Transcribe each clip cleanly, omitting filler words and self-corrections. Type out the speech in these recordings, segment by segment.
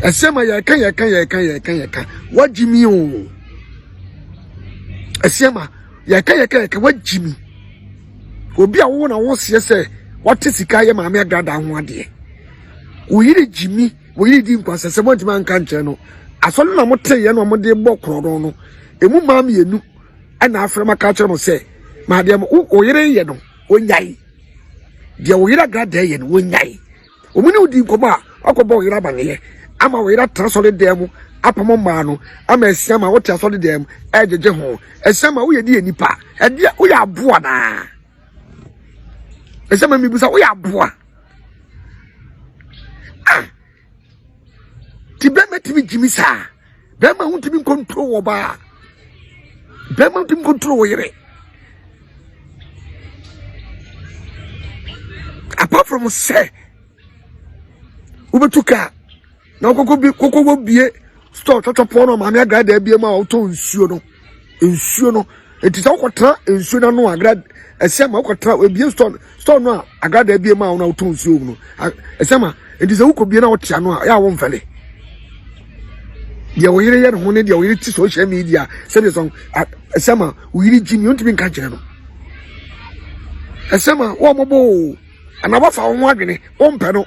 Asiamah ya kan wajimi o. Asiamah ya kan wajimi. Obi a wo na wo se se wate sika ye maame Agradaa ho ade. Wo yiri jimi, wo yiri di nkwasa se monti man kan kye no. Asole na mote ye no mo de bɔ krodon no. Emu maame yenu ana afrema ka kye no se ma de mo wo yiri ye no onyai. De wo yiri Agradaa ye no onyai. Omuni odi nkoma akɔbɔ wo yiri abane ama wo yiri transole dem apamo ma no ama Asiamah wo te asole dem ejeje ho. Asiamah wo ye di enipa. Ede wo ya aboa na. Asiamah mi busa wo ya aboa. Ti bema timi jimi sa. Bema hu timi control wo ba. Bema timi control wo yire. Apart from say ubetuka na kokoko bie store totopo no maame Agradaa bie ma auto nsuo no etisa wokotra nsuo na no Agradaa Asiamah wokotra ebie store no Agradaa bie ma auto nsuo no Asiamah etisa wokobie na wotia no ya wo mfele dia wo yire ye ho ne dia wo yire ti social media se de so Asiamah wo yire jimi ontimi nka kire no Asiamah wo mobo ana wafa wo adwene wo mpe no.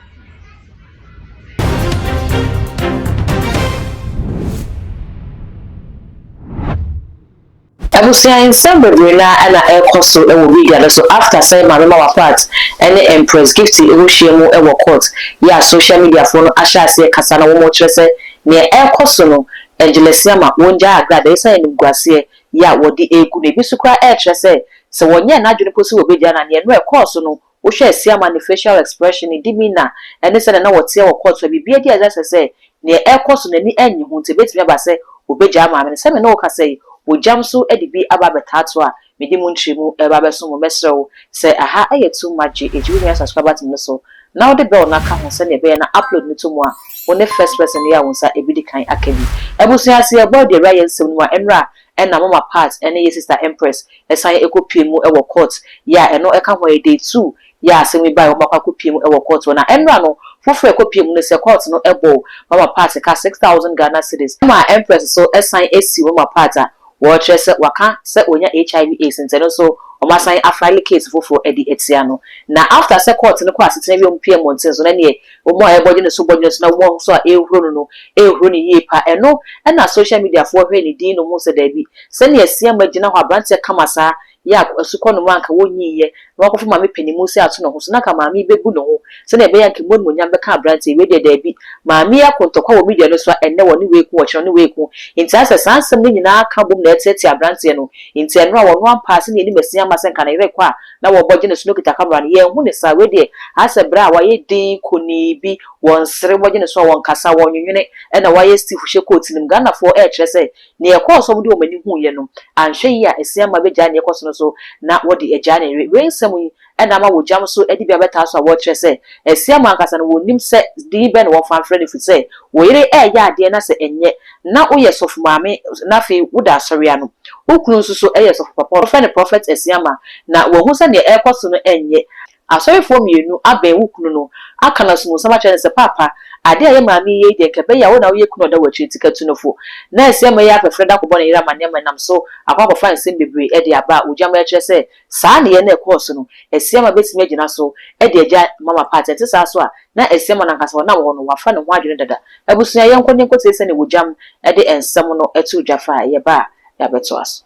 Abusia in Sambere na ana ekoso e wo biga so after say mama wa part any empress gift e wo hwemu e wo court ya social media for no ahya se kasa na wo mo kire se ne ekoso no Asiamah wonja Agradaa isa ni guase ya wodi egu ne bi so kra e kire se wonye na adwene posi wo biga na ne no ekoso no wo hwe Asiamah ne facial expression di mi na ene se na wote wo court so bibia di aza se ne ekoso na ni enyi hu te betimi aba se obeja ma me se me no ka se Ogyam so edibi aba betato a medi mu ntremu eba beso mo mesrew se aha ayetu magye ejiwi me subscriber to me so now the bell na ka ho se ne be na upload ni to mu a one first person ya wonsa ebidi kan akabi ebusu ase about the right nsem no enra na mama part ene ye sister empress esan ekopie mu e wo court ya eno eka ho day 2 ya asemi bai wo makwa kopie mu e wo court na enra no fofo ekopie mu ne se court no ebo mama part ka 6000 Ghana cedis mama empress so esan esi mama part watch se waka se onya HIV AIDS nteno so omasan afile case fofo edi etiano na after se court no kwa asitena bi ompie monten so na ne omo ayeboje ne so boje so na wo so a ehuru ni yepa eno na social media fo hwe ni din no mo se da bi se ne Asiamah gina ho abrante kamasa ya asukọ no manka wonyiye na wakofo mame panimu se ato no ho so na ka mame bebu no ho se na be yanke mon monyam be ka abrante we de da bi mame akontokwa wo media no so enne woni weku wo kire no weku inti ase sansem ni nyina aka bom na etete abrante no inti eno a wono ampase ni Asiamah se nka na yire kwa na wo boje ne so no kita camera ne ye hu ne sa we de ase bra wa ye din koni bi won sere boje ne so won kasa won nwene na wa ye Steve hye coat nim Ghana for e kire se ne ye ko so de o mani hu ye no anhwe yi a Asiamah be gya ne ko so so na wodi eja ne we nsem yi na ma Ogyam so edi bia beta so a wo kire se Asiamah nkasa no wonim se di be no wo fan friend fi se wo yire ya ade na se enye na wo ye sofu maame na fe woda sori ano okunu so ye sofu papa prophet Asiamah na wo hu se ne ekoso no enye asori fo mienu aben wukunu no aka na sumu sama chene se papa ade aye maami ye de kebe ya wo na wo ye kunu da wachi tikatu no fo na Asiamah ya afefreda ko bona ira mane manam so akwa fa nsem bebre e de aba Ogyam ya kire se saa ne ye na ekoso no Asiamah betimi agina so e de agya mama party te saa so a na Asiamah na nkasa na wo no wafa ne ho adwene dada abusua ye nkonye nkote se ne Ogyam e de ensem no etu dwafa ye ba ya beto aso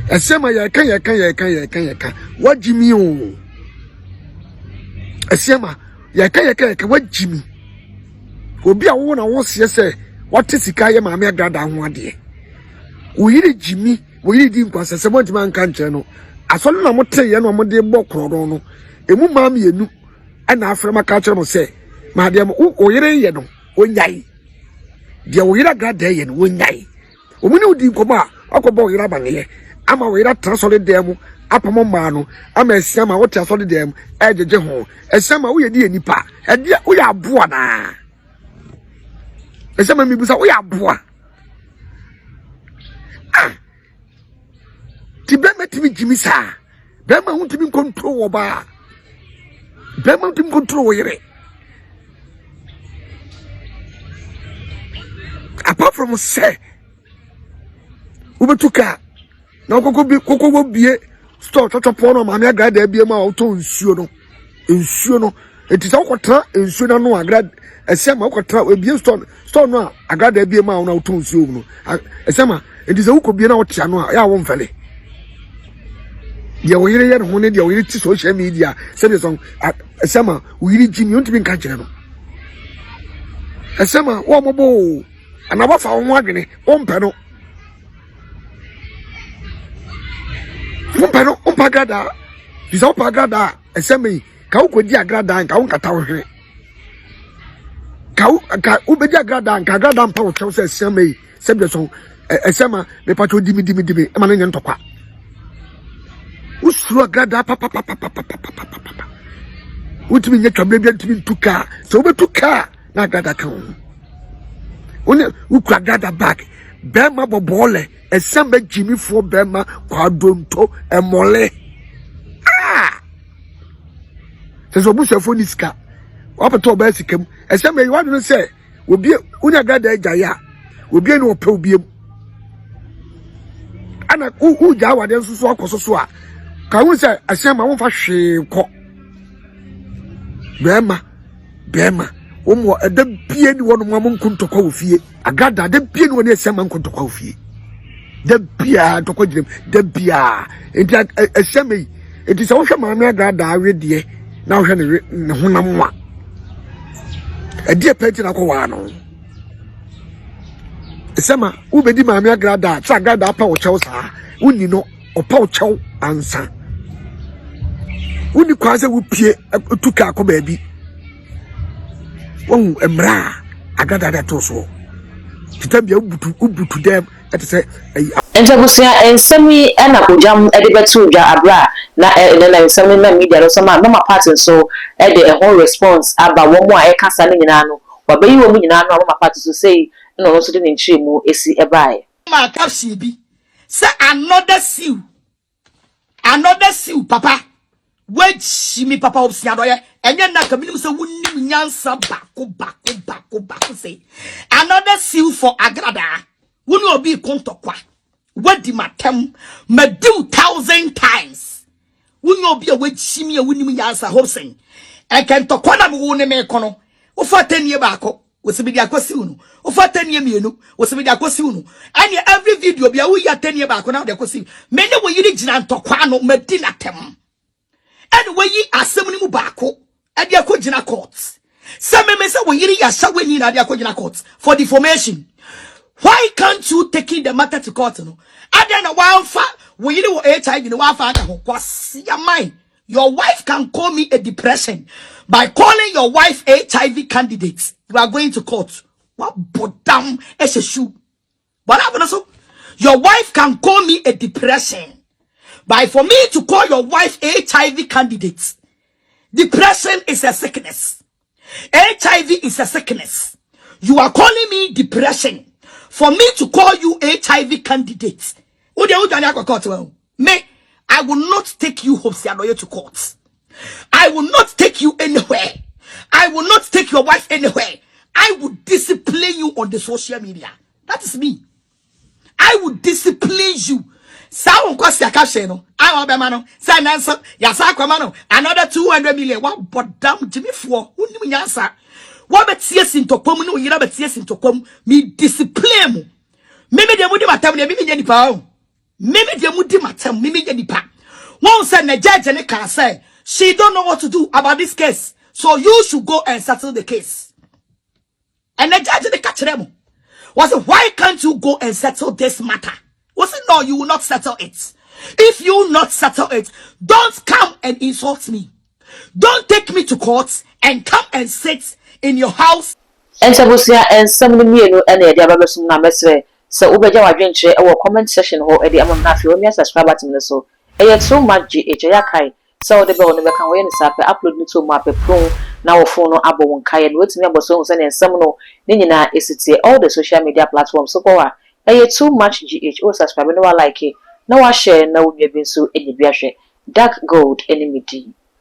Asiamah ya kan wajimi o. Asiamah ya kan wajimi obi a wo na wo se se wate sika ye maame Agradaa ho ade wo yire jimi wo yire di nkwasa se monti man kan kire no asole na mote ye no mo de bɔ krodon no emu maame yenu ana afrema ka kire mo se ma de mo wo yire ye no onyai de wo yire Agradaa ye no onyai omuni odi nkoma akɔbɔ wo yire abane ama wo yire transole dem apamo ma no ama Asiamah wote asole dem ejeje ho Asiamah wo ye di enipa ede wo ya aboa na Asiamah mi busa wo ya aboa ti bema timi jimi sa bema hu timi control wo ba bema timi control wo yire apart from say ubetuka na koko bie store chochopo no maame Agradaa bie ma auto nsuo no etisa okotra nsuo na no Agradaa Asiamah okotra ebie store no Agradaa bie ma na auto nsuo no Asiamah etisa ukobie na otia no ya wo mfele dia oyire ye no ne dia oyire ti social media say the song Asiamah uyiri jimi ontimi nka kire no Asiamah wo mobo anaba fa wo adwene wo mpe no umpa Agradaa bisa umpa Agradaa Asiamah ka ukodi Agradaa nka unkata wo hwe ka ubedi Agradaa nka Agradaa mpa wo chew say Asiamah say the song Asiamah me pato dimi e ma na ntokwa usuru Agradaa papa utimi nya twabla bia ntimi ntuka so obetuka na Agradaa kan one ukura Agradaa bag bema bobole Asiamah jimi fo bema kwadonto emole so busa fo niska wapato ba sikam Asiamah you want to say obi unya Agradaa jaya obi no ope obi ana uja wade nsusu akososo a ka hu say Asiamah won fa hwe ko bema omo eda bie ni wono mo nkuntokwa ofie Agradaa da bie ni wono Asiamah nkuntokwa ofie da bia tokwa jirem da bia enti Asiamah enti se wo hwe maame Agradaa awede na wo hwe ne honam a edi peti na ko wa no Asiamah ubedi maame Agradaa sa Agradaa pa wo chew sa uni no opa wo chew ansa uni kwa se wo pie tuka akoba bi won emra Agradaa da to so kitabia ubutu dem etese Enjabusia ensemi ena Ogyam edebetu dwa abra na ensemi na media no so ma mama party so e de whole response aba wo mo a e kasa ne nyina no wabayi wo mu nyina no mama party so say no so de nchire mu esi ebae ma kapsi bi say another seal papa which me papa obsia do ye enye na kaminim say wunnim nyansa bako say another seal for Agradaa wunu obi kontokwa wadi matem madu 1,000 times wunu obi a wachimi a wunnim nyansa hobsen e kan tokwa na mu ne me kono wo fa tanie bako wosibidi akwasi unu wo fa tanie mienu wosibidi akwasi unu anya every video bia wo ya tanie bako na de akwasi me ne wo yiri gina ntokwa no madi na tem and we yi asem ni mu bako e de akogina court some me say wo yiri ya sha weni na de akogina court for defamation. Why can't you take the matter to court no adena wan fa wo yiri wo HIV ni wan fa aka ho kwasi ya mine. Your wife can call me a depression by calling your wife HIV candidate. You are going to court. What bodam eseshu. But so your wife can call me a depression by for me to call your wife HIV candidate. Depression is a sickness. HIV is a sickness. You are calling me depression for me to call you HIV candidate. Me, I will not take you home to court. I will not take you anywhere. I will not take your wife anywhere. I will discipline you on the social media. That is me. I will discipline you. Another 200 million. What but damn Jimmy for? What bet yes into come no yira bet yes into come me discipline. Maybe they would matam me me power. Maybe they would matam me me pa. One said the judge and can say she don't know what to do about this case. So you should go and settle the case. And the judge and catch them. Was it why can't you go and settle this matter? Was it no, you will not settle it. If you will not settle it, don't come and insult me. Don't take me to court and come and sit in your house. Enjabusia ensemi mienu ene e de ababesum na mesre se ubeja wadwenche e wo comment section ho e de amon na fi o mi subscribe button so e too much gh ya kai se o de be onu be kan we ni sape upload ni to map pro na wo phone no abo won kai no wetimi aboso hu se ne ensem no ni nyina esitie all the social media platforms so kwa e too much gh o subscribe no wa like na wa share na wo nwa bi so e de bi ahwe dark gold enemy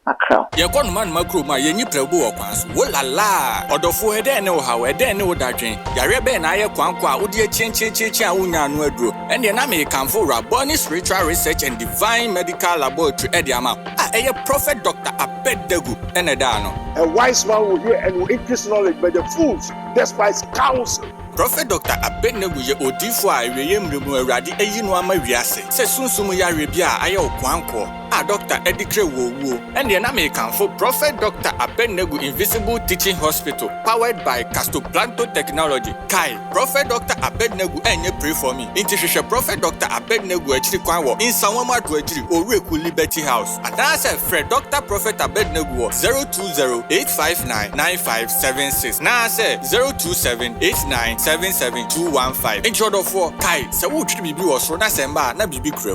Accra. Ye kono man makro ma ye nyi prebu okwanso. Wo la la. Odofo ede ne wo hawo ede ne wo dadwen. Yare be na ye kwanko a wodi chinchi a wonya anu aduro. Ende na me kanfo Raboni Spiritual Research and Divine Medical Laboratory ede ama. Eye Prophet Dr. Abednego ene da no. A wise man will hear and will increase knowledge, but the fools despise counsel. Prophet Dr. Abednego ye odifo a eweye mremu awurade eyi no ama wiase. Se sunsum ya rebia aye okwanko. Dr. Edikre Wowo. And the name for Prophet Dr. Abednego Invisible Teaching Hospital, powered by Castoplanto Technology. Kai, Prophet Dr. Abednego, and you pray for me. Intercession Prophet Dr. Abednego, in Sawama to Oreku Liberty House. And I said, Fred Dr. Prophet Abednego 020-859-9576. Now I said 027-8977-215. In short of 4, Kai, so would you be was Rona Semba, na Bibi Crib.